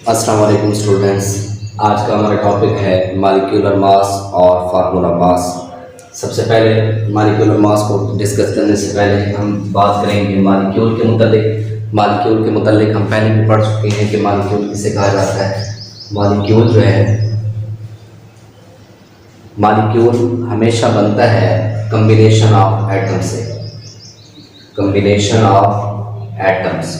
अस्सलाम वालेकुम स्टूडेंट्स। आज का हमारा टॉपिक है मॉलिक्यूलर मास और फार्मूला मास। सबसे पहले मॉलिक्यूलर मास को डिस्कस करने से पहले हम बात करेंगे मॉलिक्यूल के मुतालिक। मॉलिक्यूल के मुतालिक हम पहले भी पढ़ चुके हैं कि मॉलिक्यूल किसे कहा जाता है। मॉलिक्यूल जो है, मॉलिक्यूल हमेशा बनता है कम्बिनेशन ऑफ एटम से। कम्बिनेशन ऑफ एटम्स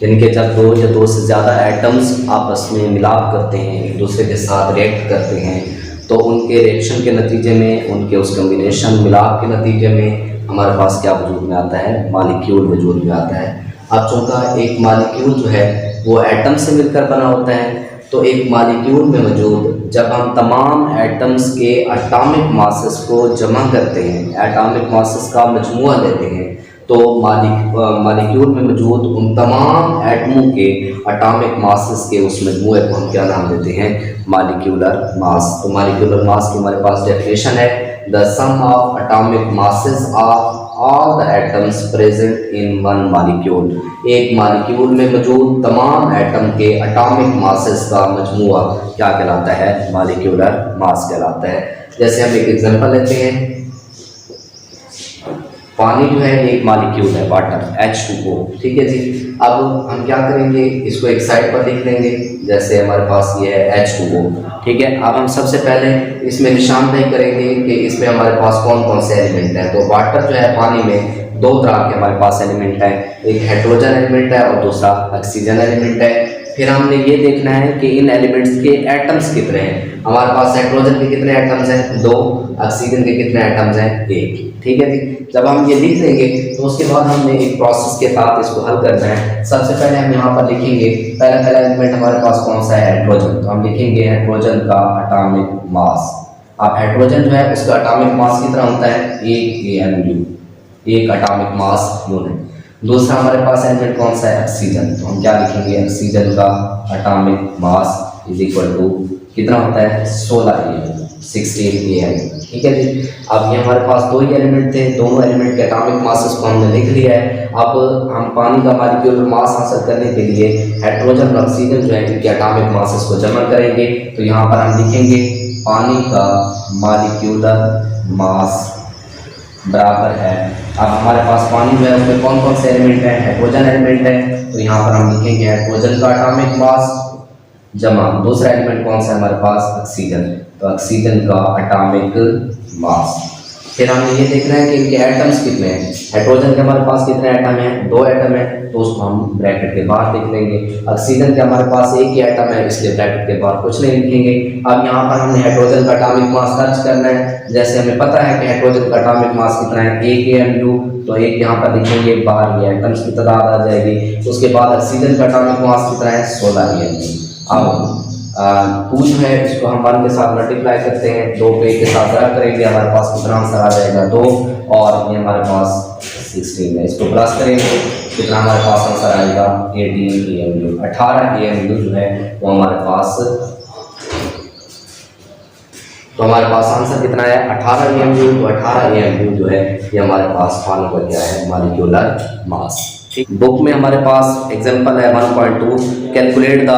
यानी कि जब दो या दो से ज़्यादा एटम्स आपस में मिलाप करते हैं, एक दूसरे के साथ रिएक्ट करते हैं, तो उनके रिएक्शन के नतीजे में, उनके उस कम्बिनेशन मिलाप के नतीजे में हमारे पास क्या वजूद में आता है, मॉलिक्यूल वजूद में आता है। अब चूँकि एक मॉलिक्यूल जो है वो एटम से मिलकर बना होता है, तो एक मॉलिक्यूल में मौजूद जब हम तमाम एटम्स के एटॉमिक मासेस को जमा करते हैं, एटॉमिक मासेस का मजमूआ लेते हैं, तो मॉलिक्यूल में मौजूद उन तमाम एटमों के एटॉमिक मासेस के उस मजमूए को हम क्या नाम देते हैं, मॉलिक्यूलर मास। तो मॉलिक्यूलर मास की हमारे पास डेफिनेशन है, the sum of atomic masses of all the atoms present in one molecule. एक मॉलिक्यूल में मौजूद तमाम एटम के एटॉमिक मासेस का मजमूआ क्या कहलाता है, मॉलिक्यूलर मास कहलाता है। जैसे हम एक एग्जांपल लेते हैं, पानी जो है एक मॉलिक्यूल है, वाटर H2O, ठीक है जी। अब हम क्या करेंगे, इसको एक साइड पर लिख लेंगे, जैसे हमारे पास ये है H2O, ठीक है। अब हम सबसे पहले इसमें निशानदेही करेंगे कि इसमें हमारे पास कौन कौन से एलिमेंट हैं। तो वाटर जो है, पानी में दो तरह के हमारे पास एलिमेंट हैं, एक हाइड्रोजन एलिमेंट है और दूसरा ऑक्सीजन एलिमेंट है। फिर हमने ये देखना है कि इन एलिमेंट्स के एटम्स कितने हैं। हमारे पास हाइड्रोजन के कितने एटम्स हैं, 2, ऑक्सीजन के कितने एटम्स हैं, 1, ठीक है जी। जब हम ये लिख लेंगे तो उसके बाद हमने एक प्रोसेस के साथ इसको हल करना है। सबसे पहले हम यहाँ पर लिखेंगे, पहला एलिमेंट हमारे पास कौन सा है, हाइड्रोजन। तो हम लिखेंगे हाइड्रोजन का एटॉमिक मास। अब हाइड्रोजन जो है उसका एटॉमिक मास कितना होता है, 1 AMU, एक एटॉमिक मास यूनिट। दूसरा हमारे पास एलिमेंट कौन सा है, ऑक्सीजन। तो हम क्या लिखेंगे, ऑक्सीजन का atomic mass is equal to कितना होता है, 16 AMU, ठीक है जी। अब ये हमारे पास दो ही एलिमेंट थे, दोनों एलिमेंट के एटॉमिक मासेस को हमने लिख लिया है। अब हम पानी का मॉलिक्यूलर मास हासिल करने के लिए हाइड्रोजन और ऑक्सीजन जो है इनके एटॉमिक मासेस को जमा करेंगे। तो यहाँ पर हम लिखेंगे पानी का मॉलिक्यूलर मास बराबर है, अब हमारे पास पानी जो है उसमें कौन कौन से एलिमेंट हैं, हाइड्रोजन एलिमेंट है, तो यहाँ पर हम लिखेंगे हाइड्रोजन का एटॉमिक मास जमा दूसरा एलिमेंट कौन सा है हमारे पास, ऑक्सीजन। तो ऑक्सीजन का एटॉमिक मास। फिर हमें ये देखना है कि इनके एटम्स कितने हैं। हाइड्रोजन के हमारे पास कितने एटम हैं, 2 एटम है, तो उसको हम ब्रैकेट के बाहर लिख लेंगे। ऑक्सीजन के हमारे पास 1 ही एटम है, इसलिए ब्रैकेट के बाहर कुछ नहीं लिखेंगे। अब यहाँ पर हमने हाइड्रोजन का एटॉमिक मास सर्च करना है। जैसे हमें पता है कि हाइड्रोजन का एटॉमिक मास कितना है, 1 AMU, तो 1 यहाँ पर लिखेंगे, बाहर ये एटम्स की तादाद आ जाएगी। उसके बाद ऑक्सीजन का एटॉमिक मास कितना है, 16 AMU। अब 2 जो है इसको हम 1 के साथ मल्टीप्लाई करते हैं, 2 पे के साथ ज़रा करेंगे, हमारे पास कितना आंसर आ जाएगा, 2, और ये हमारे पास 16 है। इसको प्लस करेंगे, कितना हमारे पास आंसर आएगा, 18 AMU। 18 AMU जो है वो हमारे पास, तो हमारे पास आंसर कितना है, 18 AMU। तो 18 AMU जो है ये हमारे पास पानी का क्या है, मॉलिक्यूलर मास। बुक में हमारे पास एग्जांपल है 1.2, calculate the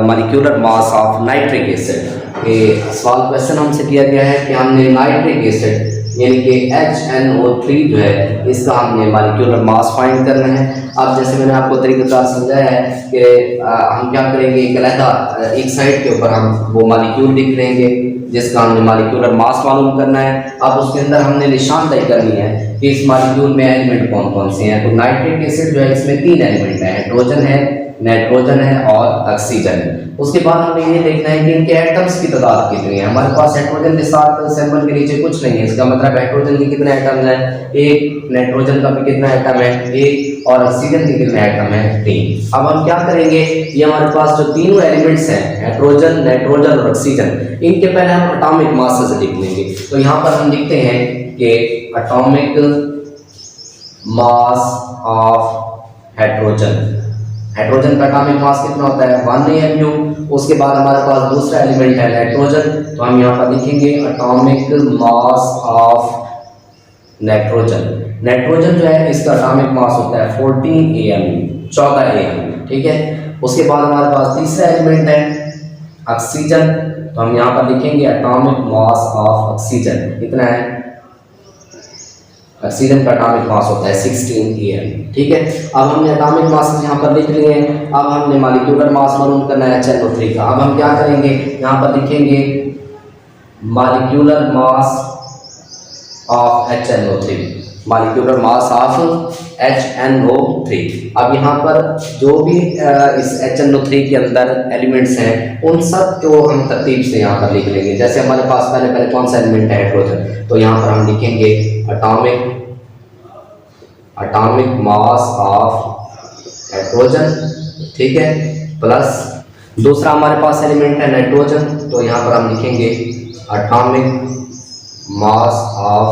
molecular mass of nitric acid. ये सवाल क्वेश्चन हमसे किया गया है कि हमने नाइट्रिक एसिड यानी कि HNO3 जो है इसका हमने मॉलिक्यूलर मास फाइंड करना है। अब जैसे मैंने आपको तरीक़ाकार समझाया है कि हम क्या करेंगे, एक अलहदा एक साइड के ऊपर हम वो मॉलिक्यूल लिख लेंगे जिसका हमने मॉलिक्यूलर मास मालूम करना है। अब उसके अंदर हमने निशानदेही करनी है कि इस मॉलिक्यूल में एलिमेंट कौन कौन से हैं। तो नाइट्रिक एसिड जो है इसमें 3 एलिमेंट हैं, हाइड्रोजन है, नाइट्रोजन है और ऑक्सीजन है। उसके बाद हमें ये देखना है कि इनके एटम्स की तादाद कितनी है। हमारे पास हाइड्रोजन के साथ सिंबल के नीचे कुछ नहीं है, इसका मतलब हाइड्रोजन के कितने एटम्स हैं, 1, नाइट्रोजन का भी कितना एटम है, 1, और ऑक्सीजन के कितने एटम है, 3। अब हम क्या करेंगे, ये हमारे पास जो तीनों एलिमेंट्स हैं, हाइड्रोजन, नाइट्रोजन और ऑक्सीजन, इनके पहले हम एटॉमिक मासेस लिख लेंगे। तो यहाँ पर हम लिखते हैं कि atomic mass of hydrogen. Hydrogen का एटॉमिक मास कितना होता है, 1 AMU। उसके बाद हमारे पास दूसरा एलिमेंट है नाइट्रोजन, तो हम यहाँ पर लिखेंगे atomic mass of nitrogen. Nitrogen जो है इसका एटॉमिक मास होता है 14 AMU, 14 AMU, ठीक है। उसके बाद हमारे पास तीसरा एलिमेंट है ऑक्सीजन, तो हम यहाँ पर लिखेंगे एटॉमिक मास ऑफ ऑक्सीजन कितना है, ऑक्सीजन का एटॉमिक मास होता है 16 am। ठीक है, अब हमने एटॉमिक मास यहाँ पर लिख लिए हैं। अब हमने मॉलिक्यूलर मास मालूम करना है HNO3 का। अब हम क्या करेंगे, यहाँ पर लिखेंगे molecular mass of HNO3, molecular mass of HNO3। अब यहाँ पर जो भी इस HNO3 के अंदर एलिमेंट्स हैं उन सब को हम तरतीब से यहाँ पर लिख लेंगे। जैसे हमारे पास पहले कौन सा एलिमेंट है, हाइड्रोजन, तो यहाँ पर हम लिखेंगे एटॉमिक मास ऑफ हाइड्रोजन, ठीक है, प्लस दूसरा हमारे पास एलिमेंट है नाइट्रोजन, तो यहाँ पर हम लिखेंगे एटॉमिक मास ऑफ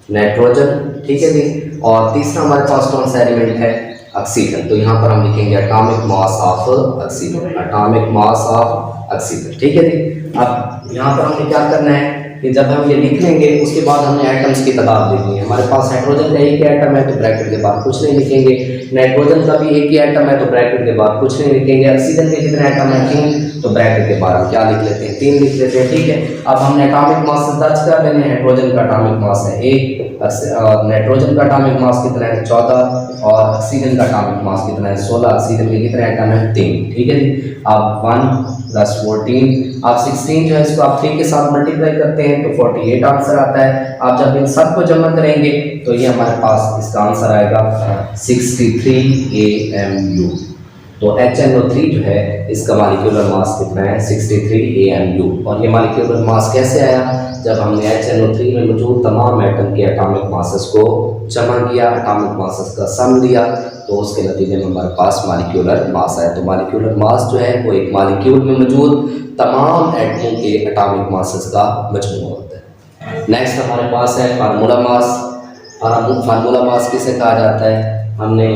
नाइट्रोजन, ठीक है जी। और तीसरा हमारे पास कौन सा एलिमेंट है, ऑक्सीजन, तो यहाँ पर हम लिखेंगे atomic mass of oxygen, atomic mass of oxygen, ठीक है जी। अब यहाँ पर हमें क्या करना है कि जब हम ये लिख लेंगे उसके बाद हमने एटम्स की तादाद लिखनी है। हमारे पास हाइड्रोजन का एक ही एटम है तो ब्रैकेट के बाहर कुछ नहीं लिखेंगे, नाइट्रोजन का भी एक ही एटम है तो ब्रैकेट के बाहर कुछ नहीं लिखेंगे, ऑक्सीजन के कितने एटम है 3, तो ब्रैकेट के बाहर हम क्या लिख लेते हैं 3 लिख लेते हैं, ठीक है। अब हमने एटॉमिक मास दर्ज कर लेने हैं, हाइड्रोजन का एटॉमिक मास है 1, नाइट्रोजन का एटॉमिक मास कितना है 14 और ऑक्सीजन का एटॉमिक मास कितना है 16, ऑक्सीजन के कितने एटम है 3, ठीक है जी। अब 1 + 14, आप 16 जो है इसको आप 3 के साथ मल्टीप्लाई करते हैं तो 48 आंसर आता है। आप जब इन सब को जमा करेंगे तो ये हमारे पास इसका आंसर आएगा 63 AMU। तो HNO3 जो है इसका मॉलिक्यूलर मास कितना है 63 AMU। और ये मॉलिक्यूलर मास कैसे आया, जब हमने HNO3 में मौजूद तमाम एटम के एटॉमिक मासेस को जमा किया, एटॉमिक मासेस का सम लिया, तो उसके नतीजे में हमारे पास मॉलिक्यूलर मास आया। तो मॉलिक्यूलर मास जो है वो एक मॉलिक्यूल में मौजूद तमाम एटमों के एटॉमिक मासेस का मजमूआ होता है। नेक्स्ट हमारे पास है फार्मूला मास। फार्मूला मास किसे कहा जाता है, हमने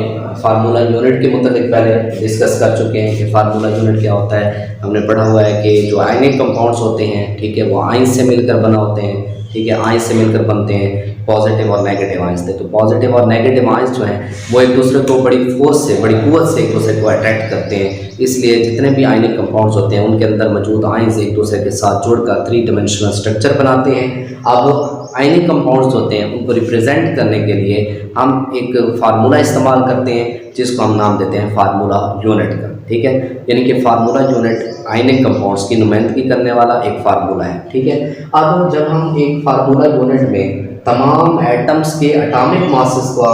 फार्मूला यूनिट के मुताबिक पहले डिस्कस कर चुके हैं कि फार्मूला यूनिट क्या होता है। हमने पढ़ा हुआ है कि जो आयनिक कंपाउंड्स होते हैं, ठीक है, वो आयन से मिलकर बना होते हैं, ठीक है, आयन से मिलकर बनते हैं पॉजिटिव और नेगेटिव आयंस थे। तो पॉजिटिव और नेगेटिव आयंस जो हैं वो एक दूसरे को बड़ी फोर्स से, बड़ी कुव्वत से एक दूसरे को अट्रैक्ट करते हैं। इसलिए जितने भी आयनिक कंपाउंड्स होते हैं उनके अंदर मौजूद आयंस एक दूसरे के साथ जुड़कर 3 डायमेंशनल स्ट्रक्चर बनाते हैं। अब आयनिक कंपाउंड्स होते हैं उनको रिप्रेजेंट करने के लिए हम एक फार्मूला इस्तेमाल करते हैं जिसको हम नाम देते हैं फार्मूला यूनिट का, ठीक है। यानी कि फार्मूला यूनिट आयनिक कंपाउंड्स की नुमाइंदगी करने वाला एक फार्मूला है, ठीक है। अब जब हम एक फार्मूला यूनिट में तमाम एटम्स के एटॉमिक मासेस का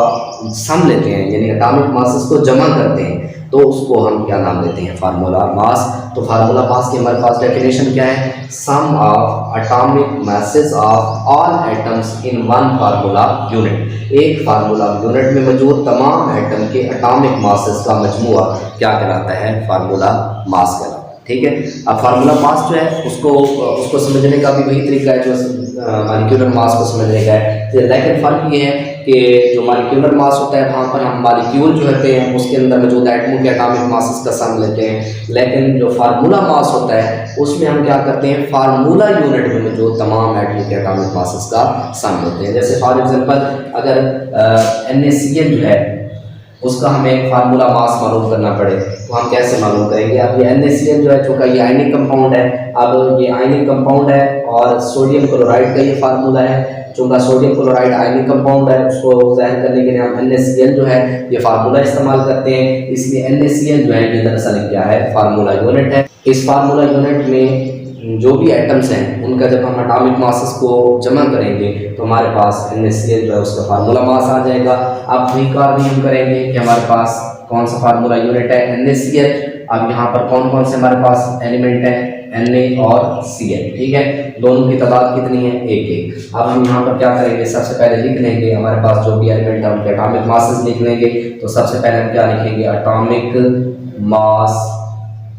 सम लेते हैं, यानी एटॉमिक मासेस को जमा करते हैं, तो उसको हम क्या नाम देते हैं फार्मूला मास। तो फार्मूला मास की हमारे पास डेफिनेशन क्या है, sum of atomic masses of all atoms in one formula unit. एक फार्मूला यूनिट में मौजूद तमाम एटम के एटॉमिक मासेस का मजमूआ क्या कहलाता है, फार्मूला मास कहलाता है, ठीक है। अब फार्मूला मास जो है उसको समझने का भी वही तरीका है जो मॉलिक्यूलर मास को समझने का है। लेकिन फ़र्क ये है कि जो मॉलिक्यूलर मास होता है वहाँ पर हम मॉलिक्यूल जो होते हैं उसके अंदर मौजूद एटमों के एटॉमिक मासेस का सम लेते हैं, लेकिन जो फार्मूला मास होता है उसमें हम क्या करते हैं फार्मूला यूनिट में मौजूद तमाम एटमों के एटॉमिक मासेस का सम लेते हैं। जैसे फॉर एग्जांपल अगर NaCl जो है उसका हमें एक फार्मूला मास मालूम करना पड़े तो हम कैसे मालूम करेंगे। अब ये NaCl जो है चूँकि ये आयनिक कंपाउंड है, अब ये आयनिक कंपाउंड है और सोडियम क्लोराइड का ये फार्मूला है। चूँकि सोडियम क्लोराइड आयनिक कंपाउंड है उसको ज़ाहिर करने के लिए हम NaCl जो है ये फार्मूला इस्तेमाल करते हैं, इसलिए NaCl जो है ये दरअसल क्या है फार्मूला यूनिट है। इस फार्मूला यूनिट में जो भी एटम्स हैं उनका जब हम एटॉमिक मासेस को जमा करेंगे तो हमारे पास NaCl जो है उसका फार्मूला मास आ जाएगा। अब वही कार्य हम करेंगे कि हमारे पास कौन सा फार्मूला यूनिट है NaCl। अब यहाँ पर कौन कौन से हमारे पास एलिमेंट है Na और Cl, ठीक है, दोनों की तादाद कितनी है 1-1। अब हम यहाँ पर क्या करेंगे, सबसे पहले लिख लेंगे हमारे पास जो भी एलिमेंट है उनके एटॉमिक मासेस लिख लेंगे। तो सबसे पहले हम क्या लिखेंगे, एटॉमिक मास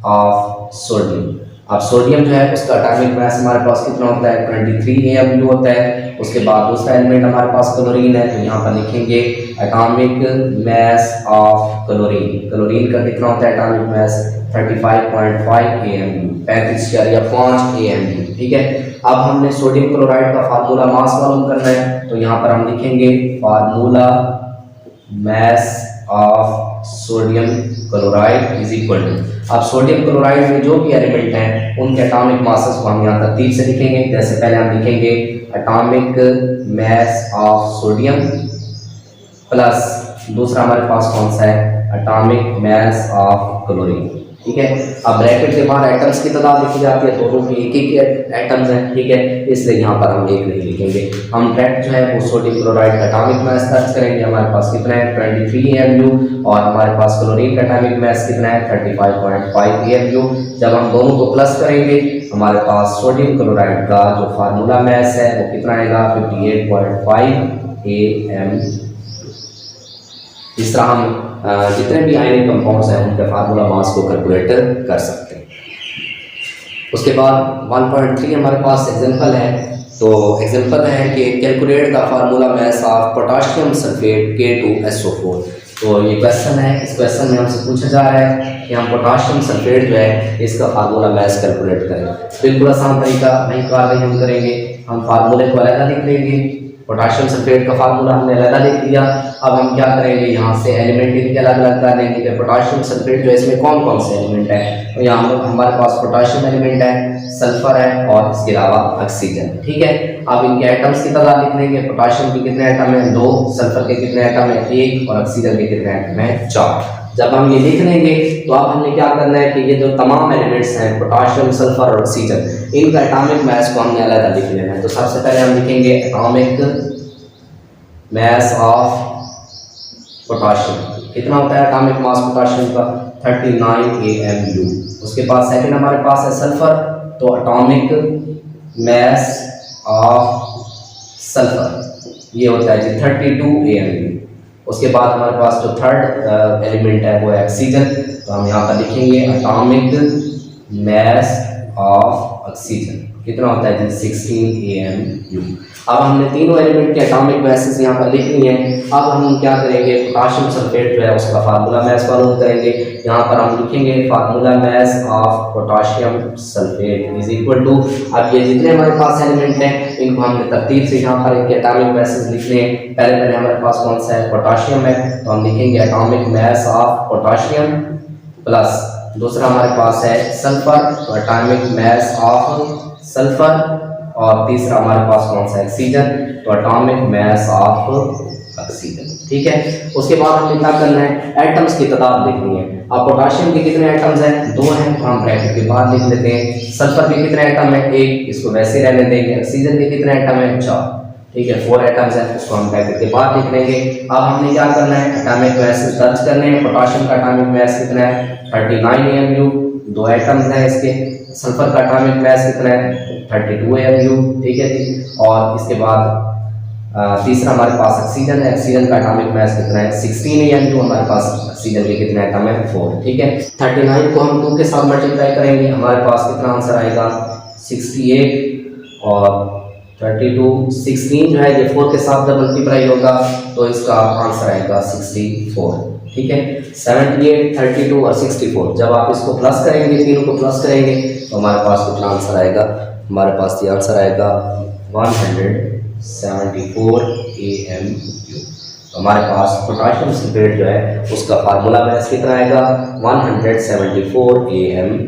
ऑफ सोडियम। अब सोडियम जो है उसका एटॉमिक मास हमारे पास कितना होता है 23 AMU होता है। उसके बाद दूसरा एलिमेंट हमारे पास क्लोरीन है, तो यहाँ पर लिखेंगे atomic mass of chlorine. Chlorine का कितना होता है एटॉमिक मास 35.5 AMU, 35.5 AMU, ठीक है। अब हमने सोडियम क्लोराइड का फार्मूला मास मालूम करना है, तो यहाँ पर हम लिखेंगे formula mass of sodium chloride is equal to, अब सोडियम क्लोराइड में जो भी एलिमेंट हैं उनके एटॉमिक मासेस को हम यहाँ तरतीब से लिखेंगे। जैसे पहले हम लिखेंगे atomic mass of sodium plus दूसरा हमारे पास कौन सा है, एटॉमिक मास ऑफ क्लोरीन। ठीक है, अब ब्रैकेट के बाहर एटम्स की तादाद लिखी जाती है, दोनों की एक एक एटम्स हैं। ठीक है, इसलिए यहाँ पर हम एक नहीं लिखेंगे, हम डायरेक्ट जो है वो सोडियम क्लोराइड का एटॉमिक मास सर्च करेंगे। हमारे पास कितना है 23 AMU और हमारे पास क्लोरीन का एटॉमिक मास कितना है 35.5 AMU। जब हम दोनों को प्लस करेंगे हमारे पास सोडियम क्लोराइड का जो फार्मूला मास है वो कितना आएगा 58.5 AMU। इस तरह हम जितने भी आयनिक कंपाउंड्स हैं उनके फार्मूला मास को कैलकुलेट कर सकते हैं। उसके बाद 1.3 हमारे पास एग्जांपल है, तो एग्जांपल है कि calculate the formula mass of potassium sulphate K2SO4। तो ये क्वेश्चन है, इस क्वेश्चन में हमसे पूछा जा रहा है कि हम पोटाशियम सल्फेट जो है इसका फार्मूला मास कैलकुलेट करें। बिल्कुल आसान तरीका, नई कार्रवाई हम करेंगे, हम फार्मूले को अलग लिख लेंगे। पोटाशियम सल्फेट का फार्मूला हमने अलग लिख लिया। अब हम क्या करेंगे, यहाँ से एलिमेंट इनके अलग अलग कर लेंगे कि पोटाशियम सल्फेट जो है इसमें कौन कौन से एलिमेंट है। तो यहाँ हमारे पास पोटाशियम एलिमेंट है, सल्फर है और इसके अलावा ऑक्सीजन। ठीक है, अब इनके एटम्स की तादाद लिख लेंगे। पोटाशियम के कितने एटम है 2, सल्फर के कितने एटम है 1 और ऑक्सीजन के कितने एटम है 4। जब हम ये लिख लेंगे तो अब हमने क्या करना है कि ये जो तमाम एलिमेंट्स हैं पोटाशियम सल्फर और ऑक्सीजन, इनका एटॉमिक मास को हमने अलग लिख लेना है। तो सबसे पहले हम लिखेंगे एटॉमिक मास ऑफ पोटाशियम, कितना होता है एटॉमिक मास पोटाशियम का 39 AMU। उसके बाद सेकंड हमारे पास है सल्फर, तो एटॉमिक मास ऑफ सल्फर ये होता है जी 32 AMU। उसके बाद हमारे पास जो थर्ड एलिमेंट है वो है ऑक्सीजन, तो हम यहाँ पर लिखेंगे एटॉमिक मास ऑफ ऑक्सीजन कितना होता है जी 16 AMU। अब हमने तीनों एलिमेंट के एटॉमिक मासेस यहाँ पर लिख लिए हैं। अब हम क्या करेंगे, पोटाशियम सल्फेट जो है उसका फार्मूला मास मालूम करेंगे। यहाँ पर हम लिखेंगे formula mass of potassium sulphate is equal to, अब ये जितने हमारे पास एलिमेंट हैं इनको हमने तरतीब से यहाँ पर इनके एटॉमिक मासेस लिखने हैं। पहले हमारे पास कौन सा है पोटाशियम है, तो हम लिखेंगे atomic mass of potassium plus दूसरा हमारे पास है सल्फर, तो एटॉमिक मास ऑफ सल्फर और तीसरा हमारे पास कौन सा ऑक्सीजन, तो एटॉमिक मास ऑफ ऑक्सीजन। ठीक है, उसके बाद हमें क्या करना है एटम्स की तादाद लिखनी है। अब पोटाशियम के कितने एटम्स हैं 2 हैं, तो हम ब्रैकेट के बाद लिख लेते हैं। सल्फर के कितने एटम है 1, इसको वैसे रहने देंगे। ऑक्सीजन के कितने एटम है 4, ठीक है 4 एटम्स हैं, उसको हम ब्रैकेट के बाद लिख लेंगे। अब हमने क्या करना है एटॉमिक मास दर्ज करने हैं। पोटाशियम का एटॉमिक मास कितना है 39 AMU, 2 एटम्स हैं इसके। सल्फर का एटॉमिक मास कितना है 32 AMU। ठीक है जी, और इसके बाद तीसरा हमारे पास ऑक्सीजन है, ऑक्सीजन का एटॉमिक मास कितना है 16 AMU। हमारे पास ऑक्सीजन के कितने एटम है 4। ठीक है, 39 को हम 2 के साथ मल्टीप्लाई करेंगे, हमारे पास कितना आंसर आएगा 68 और 32 16 जो है ये 4 के साथ जब मल्टीप्लाई होगा तो इसका आंसर आएगा 64। ठीक है, 78 32 और 64 जब आप इसको प्लस करेंगे, तीनों को प्लस करेंगे तो हमारे पास कितना आंसर आएगा, हमारे पास ये आंसर आएगा 174 AMU। तो हमारे पास पोटाशियम सल्फेट जो है उसका फार्मूला मास कितना आएगा 174 AMU।